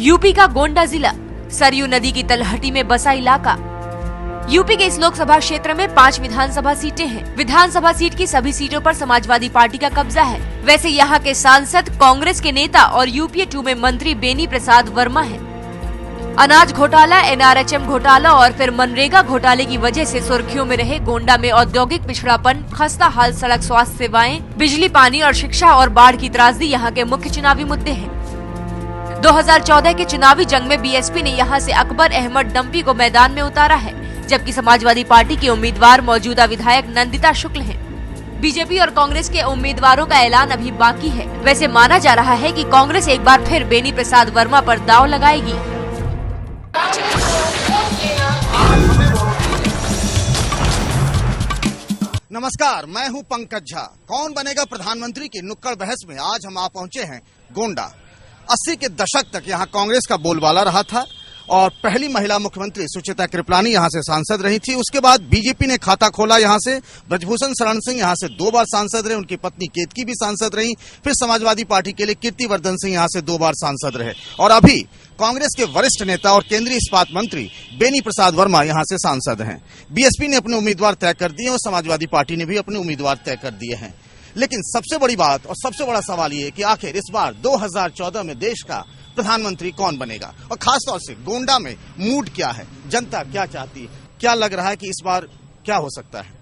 UP का गोंडा जिला सरयू नदी की तलहटी में बसा इलाका। यूपी के इस लोकसभा क्षेत्र में 5 विधानसभा सीटें हैं। विधानसभा सीट की सभी सीटों पर समाजवादी पार्टी का कब्जा है। वैसे यहाँ के सांसद कांग्रेस के नेता और यूपीए 2 में मंत्री बेनी प्रसाद वर्मा हैं। अनाज घोटाला, एनआरएचएम घोटाला और फिर मनरेगा घोटाले की वजह से सुर्खियों में रहे गोंडा में औद्योगिक पिछड़ापन, खस्ता हाल सड़क, स्वास्थ्य सेवाएं, बिजली, पानी और शिक्षा और बाढ़ की त्रासदी यहाँ के मुख्य चुनावी मुद्दे हैं। 2014 के चुनावी जंग में बीएसपी ने यहाँ से अकबर अहमद डंपी को मैदान में उतारा है, जबकि समाजवादी पार्टी के उम्मीदवार मौजूदा विधायक नंदिता शुक्ल हैं। बीजेपी और कांग्रेस के उम्मीदवारों का ऐलान अभी बाकी है। वैसे माना जा रहा है कि कांग्रेस एक बार फिर बेनी प्रसाद वर्मा पर दांव लगाएगी। नमस्कार, मैं हूं पंकज झा। कौन बनेगा प्रधानमंत्री की नुक्कड़ बहस में आज हम आ पहुंचे हैं गोंडा। 80 के दशक तक यहां कांग्रेस का बोलबाला रहा था और पहली महिला मुख्यमंत्री सुचित्रा कृपलानी यहां से सांसद रही थी। उसके बाद बीजेपी ने खाता खोला यहां से। ब्रजभूषण शरण सिंह यहां से 2 बार सांसद रहे, उनकी पत्नी केतकी भी सांसद रही। फिर समाजवादी पार्टी के लिए कीर्तिवर्धन सिंह यहां से 2 बार सांसद रहे और अभी कांग्रेस के वरिष्ठ नेता और केंद्रीय इस्पात मंत्री बेनी प्रसाद वर्मा यहां से सांसद हैं। बीएसपी ने अपने उम्मीदवार तय कर दिए और समाजवादी पार्टी ने भी अपने उम्मीदवार तय कर दिए हैं। लेकिन सबसे बड़ी बात और सबसे बड़ा सवाल ये है कि आखिर इस बार 2014 में देश का प्रधानमंत्री कौन बनेगा और खासतौर से गोंडा में मूड क्या है, जनता क्या चाहती है, क्या लग रहा है कि इस बार क्या हो सकता है?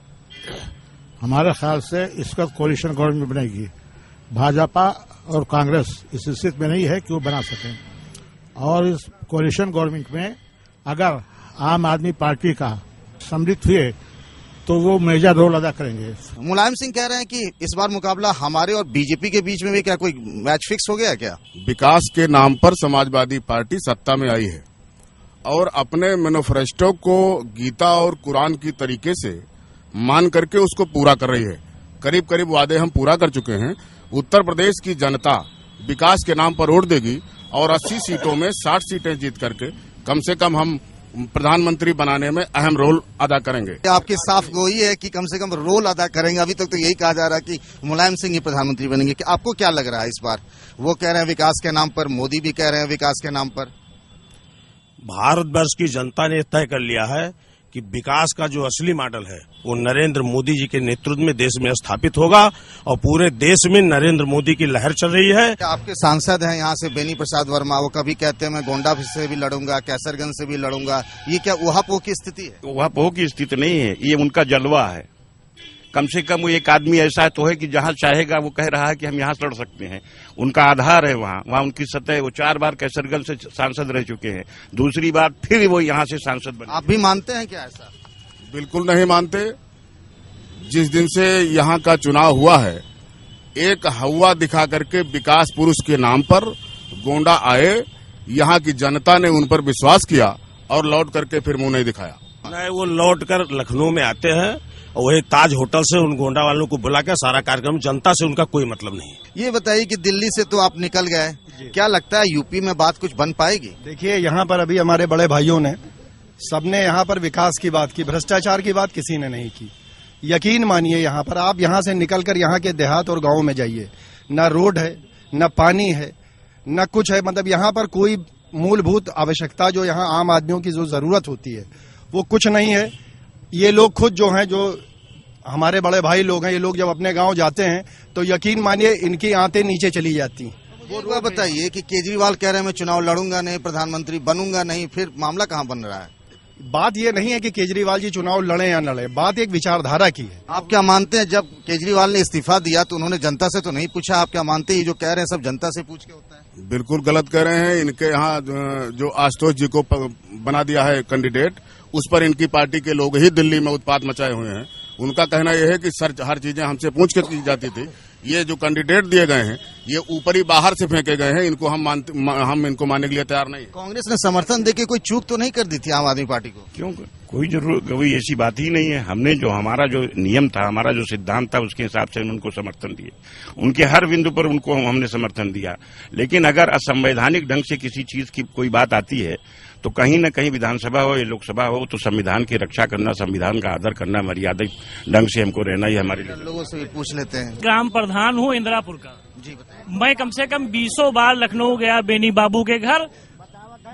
हमारे ख्याल से इसका कोalition गवर्नमेंट बनेगी। भाजपा और कांग्रेस इस स्थिति में नहीं है कि वो बना सकें और इस कोalition गवर्नमेंट में अगर आम आदमी पार्टी का सम्मिलित हुए तो वो मेजर रोल अदा करेंगे। मुलायम सिंह कह रहे हैं कि इस बार मुकाबला हमारे और बीजेपी के बीच में भी क्या कोई मैच फिक्स हो गया क्या? विकास के नाम पर समाजवादी पार्टी सत्ता में आई है और अपने मैनिफेस्टो को गीता और कुरान की तरीके से मान करके उसको पूरा कर रही है। करीब करीब वादे हम पूरा कर चुके हैं। उत्तर प्रदेश की जनता विकास के नाम पर वोट देगी और 80 सीटों में 60 सीटें जीत करके कम से कम हम प्रधानमंत्री बनाने में अहम रोल अदा करेंगे। आपकी साफ वही है कि कम से कम रोल अदा करेंगे। अभी तक तो यही कहा जा रहा है कि मुलायम सिंह ही प्रधानमंत्री बनेंगे। कि आपको क्या लग रहा है इस बार? वो कह रहे हैं विकास के नाम पर, मोदी भी कह रहे हैं विकास के नाम पर। भारतवर्ष की जनता ने तय कर लिया है कि विकास का जो असली मॉडल है वो नरेंद्र मोदी जी के नेतृत्व में देश में स्थापित होगा और पूरे देश में नरेंद्र मोदी की लहर चल रही है। आपके सांसद हैं यहाँ से बेनी प्रसाद वर्मा, वो कभी कहते हैं मैं गोंडा से भी लड़ूंगा, कैसरगंज से भी लड़ूंगा। ये क्या उहापोह की स्थिति है? उहापोह की स्थिति नहीं है, ये उनका जलवा है। कम से कम वो एक आदमी ऐसा तो है कि जहां चाहेगा वो कह रहा है कि हम यहाँ लड़ सकते हैं। उनका आधार है वहाँ उनकी सतह। वो 4 बार कैसरगंज से सांसद रह चुके हैं, दूसरी बार फिर वो यहाँ से सांसद बने। आप भी मानते हैं क्या ऐसा? बिल्कुल नहीं मानते। जिस दिन से यहाँ का चुनाव हुआ है, एक हवा दिखा करके विकास पुरुष के नाम पर गोंडा आए, यहाँ की जनता ने उन पर विश्वास किया और लौट करके फिर मुंह नहीं दिखाया। नहीं, वो लौट कर लखनऊ में आते हैं और वही ताज होटल से उन गोंडा वालों को बुला के सारा कार्यक्रम, जनता से उनका कोई मतलब नहीं। ये बताइए कि दिल्ली से तो आप निकल गए, क्या लगता है यूपी में बात कुछ बन पाएगी? देखिए, यहाँ पर अभी हमारे बड़े भाइयों ने सबने यहाँ पर विकास की बात की, भ्रष्टाचार की बात किसी ने नहीं की। यकीन मानिए, यहाँ पर आप यहाँ से निकलकर यहाँ के देहात और गाँव में जाइए, न रोड है, न पानी है, न कुछ है। मतलब यहाँ पर कोई मूलभूत आवश्यकता जो यहाँ आम आदमियों की जो जरूरत होती है वो कुछ नहीं है। ये लोग खुद जो हैं, जो हमारे बड़े भाई लोग हैं, ये लोग जब अपने गांव जाते हैं तो यकीन मानिए इनकी आंतें नीचे चली जाती हैं। वो बताइए कि केजरीवाल कह रहे हैं मैं चुनाव लड़ूंगा नहीं, प्रधानमंत्री बनूंगा नहीं, फिर मामला कहाँ बन रहा है? बात ये नहीं है कि केजरीवाल जी चुनाव लड़े या न लड़े, बात एक विचारधारा की है। आप क्या मानते हैं, जब केजरीवाल ने इस्तीफा दिया तो उन्होंने जनता से तो नहीं पूछा? आप क्या मानते हैं ये जो कह रहे हैं सब जनता से पूछ के होता है? बिल्कुल गलत कह रहे हैं। इनके यहाँ जो आशुतोष जी को बना दिया है कैंडिडेट, उस पर इनकी पार्टी के लोग ही दिल्ली में उत्पात मचाए हुए हैं। उनका कहना यह है कि सर हर चीजें हमसे पूछ के की जाती थी। ये जो कैंडिडेट दिए गए हैं ये ऊपरी बाहर से फेंके गए हैं, इनको हम इनको मानने के लिए तैयार नहीं। कांग्रेस ने समर्थन देके कोई चूक तो नहीं कर दी थी आम आदमी पार्टी को? क्यों? कोई ऐसी बात ही नहीं है। हमने जो हमारा जो नियम था, हमारा जो सिद्धांत था, उसके हिसाब से उनको समर्थन दिए। उनके हर बिंदु पर उनको हमने समर्थन दिया। लेकिन अगर असंवैधानिक ढंग से किसी चीज की कोई बात आती है तो कहीं न कहीं विधानसभा हो या लोकसभा हो तो संविधान की रक्षा करना, संविधान का आदर करना, मर्यादित ढंग से हमको रहना ही हमारे लिए। लोगों से भी पूछ लेते हैं। ग्राम प्रधान हूँ इंदिरापुर का। जी बताइए। मैं कम से कम 20 बार लखनऊ गया बेनी बाबू के घर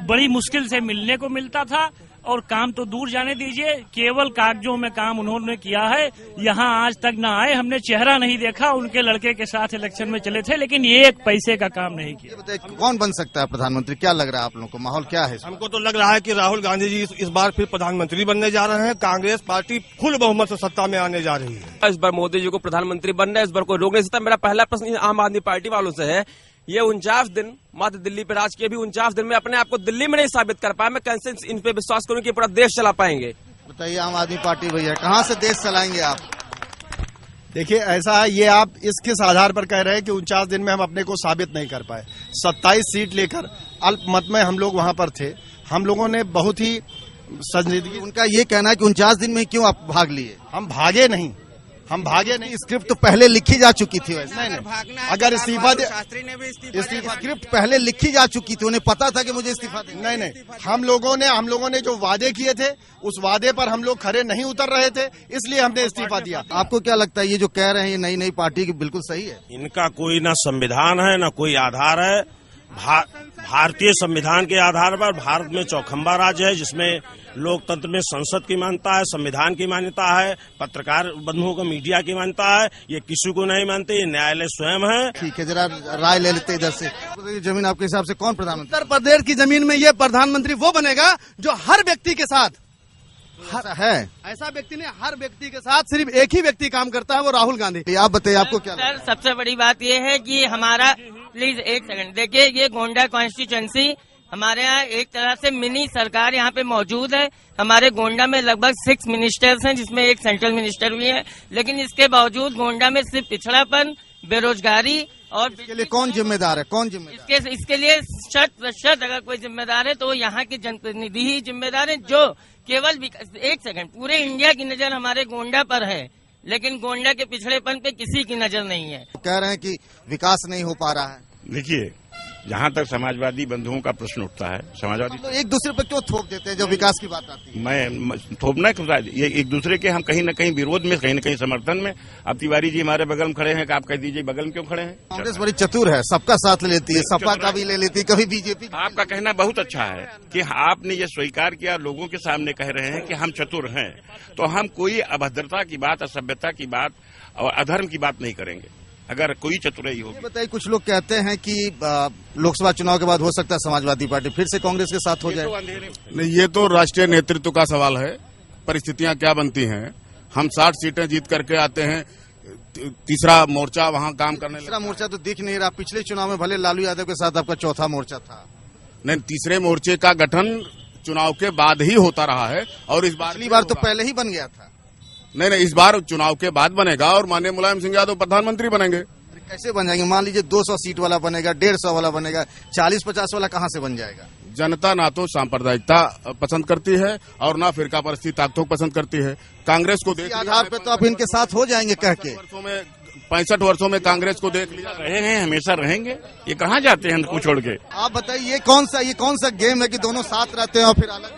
बड़ी मुश्किल से मिलने को मिलता था, और काम तो दूर जाने दीजिए, केवल कागजों में काम उन्होंने किया है। यहाँ आज तक न आए, हमने चेहरा नहीं देखा, उनके लड़के के साथ इलेक्शन में चले थे, लेकिन ये एक पैसे का काम नहीं किया। बताइए कौन बन सकता है प्रधानमंत्री, क्या लग रहा है आप लोगों को, माहौल क्या है? हमको तो लग रहा है कि राहुल गांधी जी इस बार फिर प्रधानमंत्री बनने जा रहे हैं। कांग्रेस पार्टी फुल बहुमत से सत्ता में आने जा रही है। इस बार मोदी जी को प्रधानमंत्री बनना है, इस बार कोई रोक नहीं सकता। मेरा पहला प्रश्न आम आदमी पार्टी वालों से है, ये 49 दिन मात्र दिल्ली पे राज किए, भी 49 दिन में अपने आप को दिल्ली में नहीं साबित कर पाए, मैं कैसे इन पे विश्वास करूं कि पूरा देश चला पाएंगे? बताइए आम आदमी पार्टी भैया, कहाँ से देश चलाएंगे आप? देखिए ऐसा है, ये आप किस आधार पर कह रहे हैं कि 49 दिन में हम अपने को साबित नहीं कर पाए? 27 सीट लेकर अल्पमत में हम लोग वहां पर थे। हम लोगों ने बहुत ही संजीदगी, उनका ये कहना है कि 49 दिन में क्यों आप भाग लिए? हम भागे नहीं, हम भागे नहीं। स्क्रिप्ट तो पहले लिखी जा चुकी थी वैसे। नहीं, अगर इस्तीफा दे, स्क्रिप्ट पहले लिखी जा चुकी थी, उन्हें पता था कि मुझे इस्तीफा देना। नहीं, हम लोगों ने जो वादे किए थे उस वादे पर हम लोग खरे नहीं उतर रहे थे, इसलिए हमने इस्तीफा दिया। आपको क्या लगता है ये जो कह रहे हैं ये नई पार्टी की बिल्कुल सही है? इनका कोई ना संविधान है ना कोई आधार है। भारतीय संविधान के आधार पर भारत में चौखंबा राज्य है, जिसमें लोकतंत्र में संसद की मान्यता है, संविधान की मान्यता है, पत्रकार बंधुओं को मीडिया की मान्यता है। ये किसी को नहीं मानते, ये न्यायालय स्वयं है। ठीक है, जरा राय ले लेते इधर से। जमीन आपके हिसाब से कौन प्रधानमंत्री? उत्तर प्रदेश की जमीन में ये प्रधानमंत्री वो बनेगा जो हर व्यक्ति के साथ ऐसा व्यक्ति ने हर व्यक्ति के साथ सिर्फ एक ही व्यक्ति काम करता है, वो राहुल गांधी। आप बताइए आपको क्या? सर सबसे बड़ी बात ये है कि हमारा, प्लीज एक सेकंड देखिए, ये गोंडा कॉन्स्टिट्यूएंसी हमारे यहाँ एक तरह से मिनी सरकार यहाँ पे मौजूद है। हमारे गोंडा में लगभग 6 मिनिस्टर्स हैं, जिसमें एक सेंट्रल मिनिस्टर भी है, लेकिन इसके बावजूद गोंडा में सिर्फ पिछड़ापन, बेरोजगारी और इसके लिए कौन जिम्मेदार है? कौन जिम्मेदार? इसके लिए 100% अगर कोई जिम्मेदार है तो यहाँ के जनप्रतिनिधि ही जिम्मेदार है, जो केवल एक सेकंड, पूरे इंडिया की नजर हमारे गोंडा पर है, लेकिन गोंडा के पिछड़ेपन पे किसी की नजर नहीं है। कह रहे हैं कि विकास नहीं हो पा रहा है। देखिए, जहाँ तक समाजवादी बंधुओं का प्रश्न उठता है, समाजवादी तो एक दूसरे पर क्यों थोप देते हैं जब विकास की बात आती है? मैं थोपना क्यों? ये एक दूसरे के हम कहीं न कहीं विरोध में, कहीं न कहीं समर्थन में। अब तिवारी जी हमारे बगल में खड़े हैं, कि आप कह दीजिए बगल में क्यों खड़े हैं? कांग्रेस बड़ी चतुर है, सबका साथ ले लेती है, सपा का भी ले लेती है, कभी बीजेपी। आपका कहना बहुत अच्छा है कि आपने ये स्वीकार किया, लोगों के सामने कह रहे हैं कि हम चतुर हैं, तो हम कोई अभद्रता की बात, असभ्यता की बात और अधर्म की बात नहीं करेंगे अगर कोई चतुराई होगी। बताइए, कुछ लोग कहते हैं कि लोकसभा चुनाव के बाद हो सकता है समाजवादी पार्टी फिर से कांग्रेस के साथ हो जाए। नहीं, ये तो राष्ट्रीय नेतृत्व का सवाल है, परिस्थितियां क्या बनती हैं। हम 60 सीटें जीत करके आते हैं, तीसरा मोर्चा वहां काम करने, तीसरा मोर्चा तो दिख नहीं रहा। पिछले चुनाव में भले लालू यादव के साथ आपका चौथा मोर्चा था। नहीं, तीसरे मोर्चे का गठन चुनाव के बाद ही होता रहा है, और इस बार तो पहले ही बन गया था। नहीं, इस बार चुनाव के बाद बनेगा और माननीय मुलायम सिंह यादव प्रधानमंत्री बनेंगे। कैसे बन जाएंगे? मान लीजिए 200 सीट वाला बनेगा, 150 वाला बनेगा, 40-50 वाला कहाँ से बन जाएगा? जनता ना तो सांप्रदायिकता पसंद करती है और ना फिरका परस्ती ताकतों पसंद करती है। कांग्रेस को देख आधार पे तो आप इनके साथ हो जाएंगे कह के। 65 वर्षों में कांग्रेस को देख लिया, रहे हैं, हमेशा रहेंगे, ये कहाँ जाते हैं हमको छोड़ के? आप बताइए ये कौन सा गेम है कि दोनों साथ रहते हैं और फिर अलग?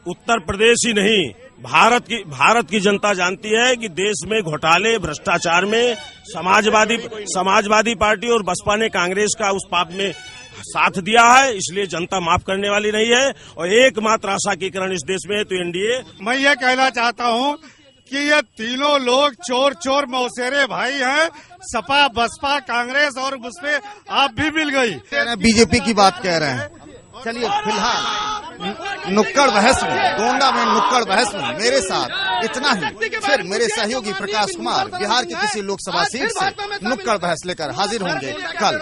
उत्तर प्रदेश ही नहीं, भारत की जनता जानती है कि देश में घोटाले, भ्रष्टाचार में समाजवादी पार्टी और बसपा ने कांग्रेस का उस पाप में साथ दिया है, इसलिए जनता माफ करने वाली नहीं है। और एकमात्र आशा की किरण इस देश में है तो एनडीए। मैं ये कहना चाहता हूँ कि ये तीनों लोग चोर मौसेरे भाई हैं, सपा, बसपा, कांग्रेस, और उसमें आप भी मिल गई। बीजेपी की बात कह रहे हैं। चलिए फिलहाल नुक्कड़ बहस में, गोंडा में नुक्कड़ बहस में मेरे साथ इतना ही। फिर मेरे सहयोगी प्रकाश कुमार बिहार की किसी लोकसभा सीट से नुक्कड़ बहस लेकर हाजिर होंगे कल।